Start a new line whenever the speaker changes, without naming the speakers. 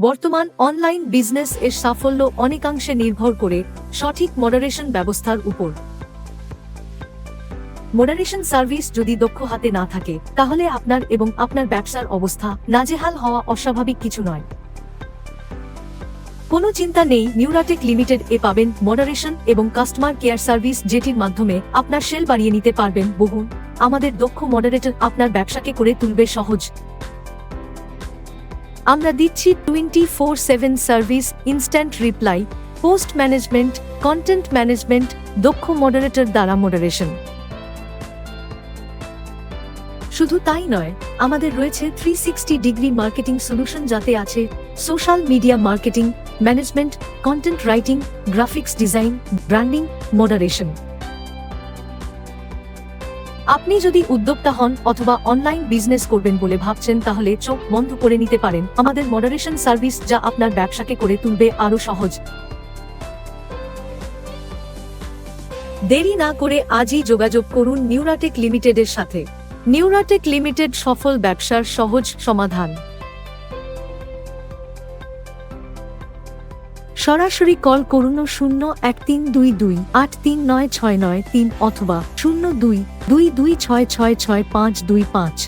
বর্তমান online business এর সাফল্য অনেকাংশে নির্ভর করে সঠিক মডারেশন ব্যবস্থার উপর। মডারেশন সার্ভিস যদি দক্ষ হাতে না থাকে, তাহলে আপনার এবং আপনার ব্যবসার অবস্থা নাজেহাল হওয়া অস্বাভাবিক কিছু নয়। কোনো চিন্তা নেই, নিউরাটেক লিমিটেড এ পাবেন মডারেশন এবং কাস্টমার কেয়ার সার্ভিস, যেটির মাধ্যমে আপনার সেল বাড়িয়ে নিতে পারবেন বহু। আমাদের দক্ষ মডারেটর আপনার ব্যবসাকে করে তুলবে সহজ। আমরা দিচ্ছি 24/7 service, instant reply, post management, content management, দক্ষ মডারেটর দ্বারা মডারেশন। শুধু তাই নয়, আমাদের রয়েছে 360 ডিগ্রি মার্কেটিং সলিউশন, যাতে আছে social media marketing, management, content writing, graphics design, branding, moderation. আপনি যদি উদ্যোক্তা হন অথবা অনলাইন বিজনেস করবেন বলে ভাবছেন, তাহলে চোখ বন্ধ করে নিতে পারেন আমাদের মডারেশন সার্ভিস, যা আপনার ব্যবসাকে করে তুলবে আরো সহজ। দেরি না করে আজই যোগাযোগ করুন নিউরাটেক লিমিটেডের সাথে। নিউরাটেক লিমিটেড, সফল ব্যবসার সহজ সমাধান। সরাসরি কল করুন 013228396993 অথবা 0222666525।